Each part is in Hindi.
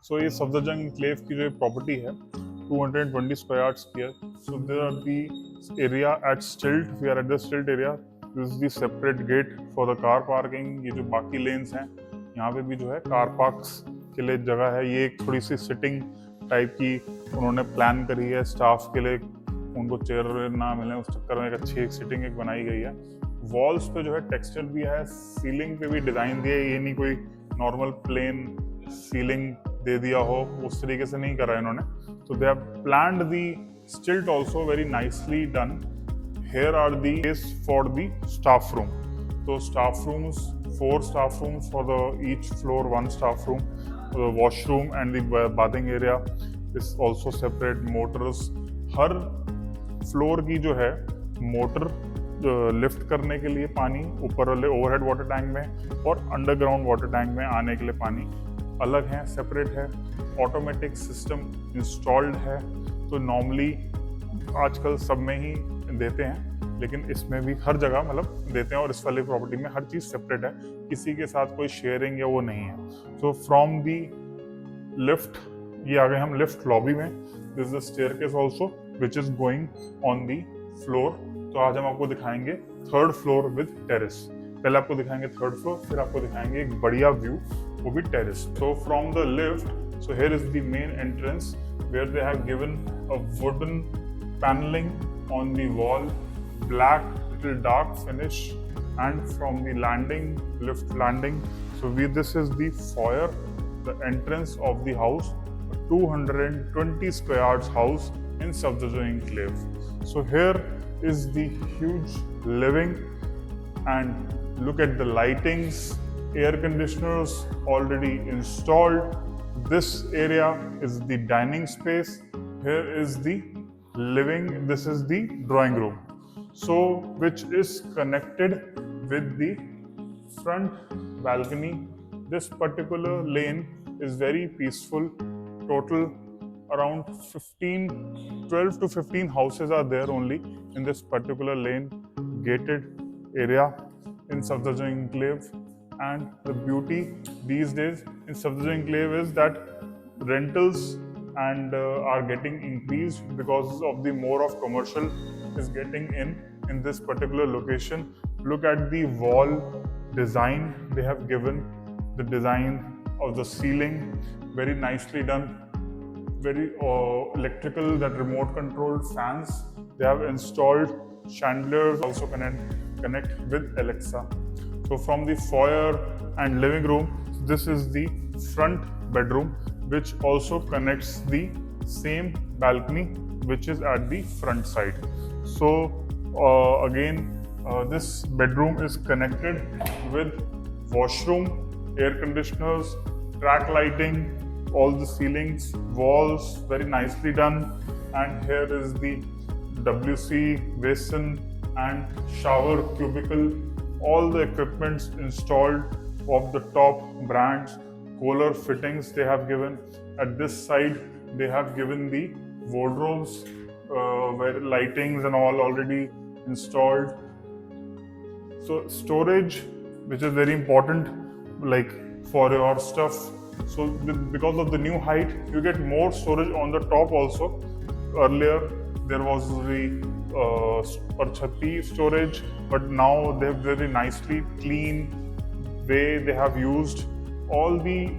सो ये सफदरजंग इंक्लेव की जो प्रॉपर्टी है 220 स्क्वायर यार्ड्स की है. So there are the area at stilt, we are at the stilt area. This is the separate gate for the car parking. ये जो बाकी लेन्स हैं यहाँ पे भी जो है कार पार्क्स के लिए जगह है. ये एक थोड़ी सी सिटिंग टाइप की उन्होंने प्लान करी है स्टाफ के लिए, उनको चेयर ना मिले उस चक्कर में एक अच्छी एक सिटिंग एक बनाई गई है. वॉल्स पे जो है टेक्सचर भी है, सीलिंग पे भी डिजाइन दिया है. ये नहीं कोई नॉर्मल प्लेन सीलिंग दे दिया हो, उस तरीके से नहीं करा है इन्होंने. तो दे हैव प्लान्ड दी स्टिल्ट also very nicely done. Here are the space for the staff room. So staff rooms, 4 staff rooms for the each floor, 1 staff room. The washroom and the bathing area is also separate. Motors, her floor की जो है मोटर लिफ्ट करने के लिए पानी ऊपर वाले ओवरहेड वाटर टैंक में और अंडरग्राउंड वाटर टैंक में आने के लिए पानी अलग है, सेपरेट है. ऑटोमेटिक सिस्टम इंस्टॉल्ड है. तो नॉर्मली आजकल सब में ही देते हैं, लेकिन इसमें भी हर जगह मतलब देते हैं. और इस वाली प्रॉपर्टी में हर चीज़ सेपरेट है, किसी के साथ कोई शेयरिंग या वो नहीं है. सो फ्रॉम दी लिफ्ट, ये आ गए हम लिफ्ट लॉबी में. This is the staircase also which is going on the floor. तो आज हम आपको दिखाएंगे थर्ड फ्लोर विद टेरेस. पहले आपको दिखाएंगे थर्ड फ्लोर, फिर आपको दिखाएंगे एक बढ़िया व्यू, वो भी terrace. So from the lift, so here is the main entrance where they have given a wooden paneling on the wall, black little dark finish. And from the landing, lift landing, so this is the foyer, the entrance of the house, a 220 square yards house in Safdarjung Enclave. So here is the huge living, and look at the lightings, air conditioners already installed. This area is the dining space. Here is the living, this is the drawing room, so which is connected with the front balcony. This particular lane is very peaceful. Total around 12 to 15 houses are there only in this particular lane, gated area in Safdarjung Enclave. And the beauty these days in Safdarjung Enclave is that rentals and are getting increased because of the more of commercial is getting in this particular location. Look at the wall design they have given, the design of the ceiling, very nicely done. Very electrical, that remote controlled fans they have installed. Chandeliers also connect with Alexa. So from the foyer and living room, this is the front bedroom, which also connects the same balcony which is at the front side. So again this bedroom is connected with washroom, air conditioners, track lighting, all the ceilings, walls very nicely done. And here is the WC basin and shower cubicle, all the equipments installed of the top brands. Kohler fittings they have given. At this side they have given the wardrobes where lightings and all already installed. So storage, which is very important, like for your stuff. So because of the new height you get more storage on the top also. Earlier there was the parchati storage, but now they have very nicely clean way they have used. All the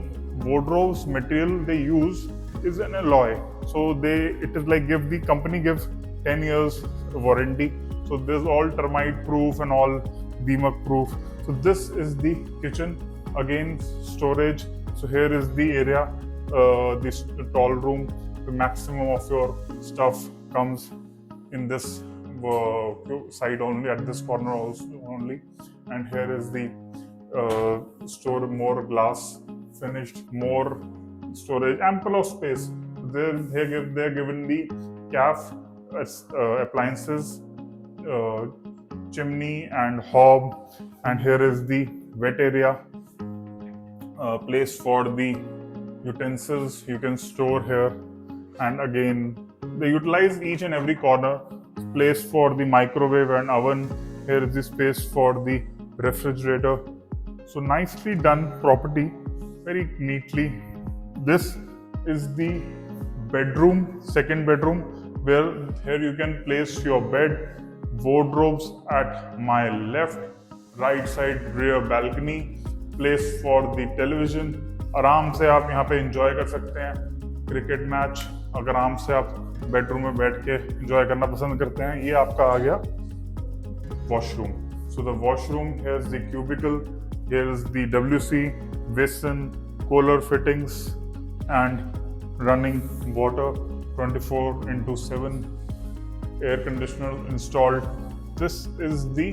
wardrobes material they use is an alloy, so it is like the company gives 10 years warranty. So this is all termite proof and all deemak proof. So this is the kitchen, again storage. So here is the area, this tall room. The maximum of your stuff comes in this side only, at this corner also only. And here is the store, more glass finished, more storage, ample of space. They're given the CAF appliances, chimney and hob. And here is the wet area, place for the utensils you can store here. And again they utilize each and every corner. Place for the microwave and oven. Here is the space for the refrigerator. So nicely done property, very neatly. This is the bedroom, second bedroom, where here you can place your bed, wardrobes at my left, right side rear balcony, place for the television. आराम से आप यहाँ पे enjoy कर सकते हैं क्रिकेट मैच, अगर आराम से आप बेडरूम में बैठ के enjoy करना पसंद करते हैं। ये आपका आ गया washroom. So the washroom, here's the cubicle, here's the WC, basin, cooler fittings and running water 24/7, air conditioner installed. This is the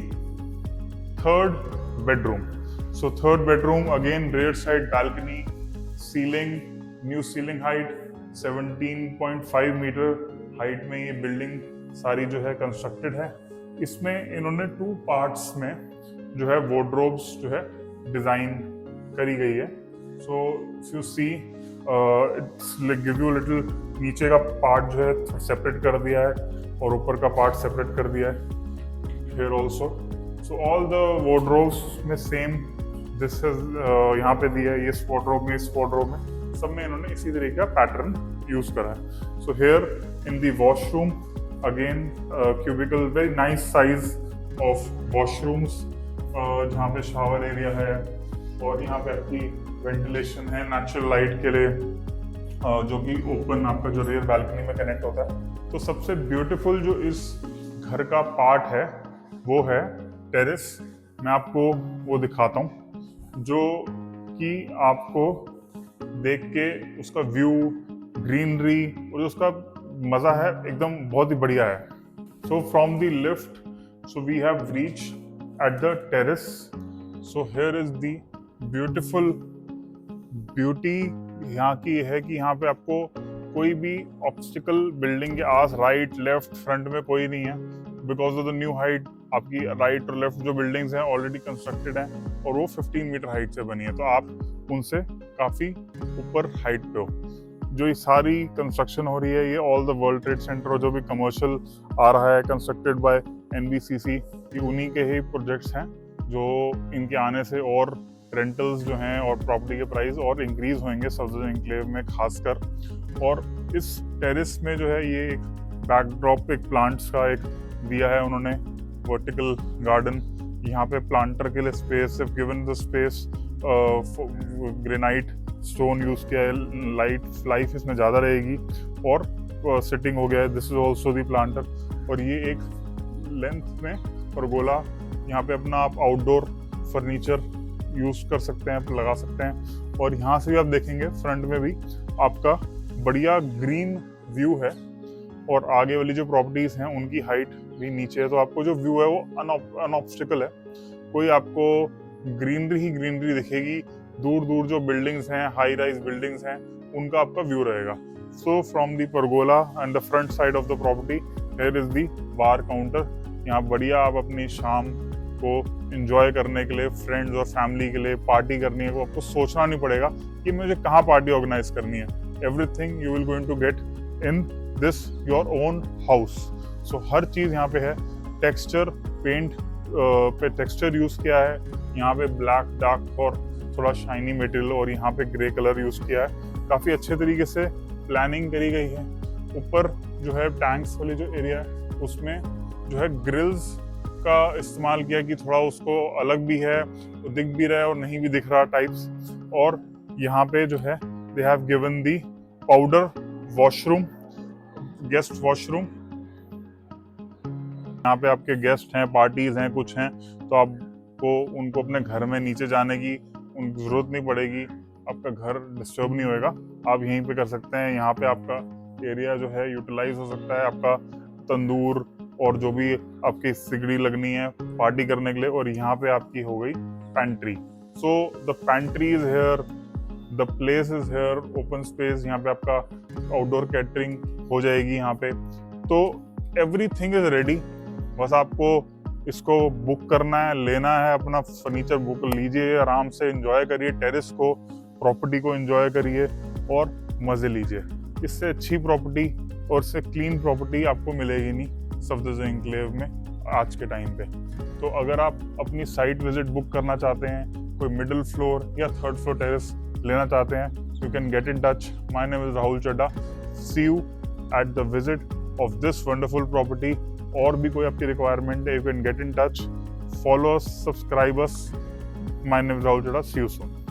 third bedroom. So third bedroom, again rear side balcony, ceiling, new ceiling height 17.5 metre height में ये बिल्डिंग सारी जो है कंस्ट्रक्टेड है। इसमें इन्होंने 2 पार्ट्स में जो है वार्डरोब्स जो है डिजाइन करी गई है। So if you see it's give you little, नीचे का पार्ट जो है सेपरेट कर दिया है और ऊपर का पार्ट सेपरेट कर दिया है here also. So all the wardrobes में सेम दिस इज यहाँ पे दिया है, इस वार्डरोब में, इस वार्डरोब में, सब में इन्होंने इसी तरीके का पैटर्न यूज करा है। So here in the washroom again cubicle, very nice size of washrooms, जहाँ पे शावर एरिया है और यहाँ पे आपकी वेंटिलेशन है नेचुरल लाइट के लिए, जो कि ओपन आपका जो रियर बैल्कनी में कनेक्ट होता है। तो सबसे ब्यूटीफुल जो इस घर का पार्ट है वो है टेरेस। मैं आपको वो दिखाता हूँ जो कि आपको देख के उसका व्यू, ग्रीनरी और जो उसका मज़ा है एकदम बहुत ही बढ़िया है। So from the lift, so we have reach at the terrace. So here is the beautiful beauty यहाँ की है कि यहाँ पे आपको कोई भी ऑब्स्टिकल बिल्डिंग के आस, राइट लेफ्ट फ्रंट में कोई नहीं है, because of the new height. आपकी राइट और लेफ्ट जो बिल्डिंग्स हैं ऑलरेडी कंस्ट्रक्टेड हैं और वो 15 मीटर हाइट से बनी है, तो आप उनसे काफ़ी ऊपर हाइट पे हो। जो ये सारी कंस्ट्रक्शन हो रही है ये all the world trade centre और जो भी कमर्शियल आ रहा है कंस्ट्रक्टेड बाय NBCC, ये उन्हीं के ही प्रोजेक्ट्स हैं जो इनके आने से और रेंटल्स जो हैं और प्रॉपर्टी के प्राइस और इंक्रीज होंगे सफदरजंग एन्क्लेव में खासकर। और इस टेरेस में जो है ये एक बैकड्रॉप, एक प्लांट्स का एक दिया है उन्होंने वर्टिकल गार्डन। यहाँ पे प्लांटर के लिए space, given the space, granite stone use किया है, लाइफ इसमें ज़्यादा रहेगी और सिटिंग हो गया है। This is also the planter. और ये एक लेंथ में परगोला, यहाँ पे अपना आप आउटडोर फर्नीचर यूज कर सकते हैं, लगा सकते हैं। और यहाँ से भी आप देखेंगे फ्रंट में भी आपका बढ़िया ग्रीन व्यू है और आगे वाली जो प्रॉपर्टीज हैं उनकी हाइट भी नीचे है, तो आपको जो व्यू है वो अनऑब्स्टिकल है। कोई आपको ग्रीनरी ही ग्रीनरी दिखेगी, दूर दूर जो बिल्डिंग्स हैं, हाई राइज बिल्डिंग्स हैं, उनका आपका व्यू रहेगा। सो from the pergola and the front side of the property here is the bar counter. यहाँ बढ़िया आप अपनी शाम को एंजॉय करने के लिए, फ्रेंड्स और फैमिली के लिए पार्टी करनी है, वो आपको सोचना नहीं पड़ेगा कि मुझे कहाँ पार्टी ऑर्गेनाइज करनी है। Everything you will going to get in this your own house. So हर चीज़ यहाँ पे है। टेक्सचर पेंट पे टेक्सचर यूज़ किया है, यहाँ पे ब्लैक डार्क और थोड़ा शाइनी मटेरियल, और यहाँ पे ग्रे कलर यूज़ किया है। काफ़ी अच्छे तरीके से प्लानिंग करी गई है। ऊपर जो है टैंक्स वाली जो एरिया है उसमें जो है ग्रिल्स का इस्तेमाल किया कि थोड़ा उसको अलग भी है, तो दिख भी रहा है और नहीं भी दिख रहा टाइप्स। और यहाँ पे जो है दे have given the powder washroom, guest washroom. यहाँ पे आपके गेस्ट हैं, पार्टीज हैं, कुछ हैं, तो आपको उनको अपने घर में नीचे जाने की उनकी जरूरत नहीं पड़ेगी, आपका घर डिस्टर्ब नहीं होएगा, आप यहीं पे कर सकते हैं। यहाँ पे आपका एरिया जो है यूटिलाइज हो सकता है, आपका तंदूर और जो भी आपकी सिगड़ी लगनी है पार्टी करने के लिए। और यहाँ पे आपकी हो गई pantry. So the pantry is here, the place is here, open space. यहाँ पे आपका आउटडोर कैटरिंग हो जाएगी यहाँ पे। तो एवरीथिंग इज रेडी, बस आपको इसको बुक करना है, लेना है, अपना फर्नीचर बुक लीजिए, आराम से एंजॉय करिए, टेरेस को, प्रॉपर्टी को एंजॉय करिए और मजे लीजिए। इससे अच्छी प्रॉपर्टी और इससे क्लीन प्रॉपर्टी आपको मिलेगी नहीं सफदरजंग एन्क्लेव में आज के टाइम पे। तो अगर आप अपनी साइट विजिट बुक करना चाहते हैं, कोई मिडिल फ्लोर या थर्ड फ्लोर टेरेस लेना चाहते हैं, you can get in touch. My name is Rahul Chadha. See you at the visit of this wonderful property. और भी कोई आपकी requirement है, you can get in touch. Follow us, subscribe us. My name is Rahul Chadha. See you soon.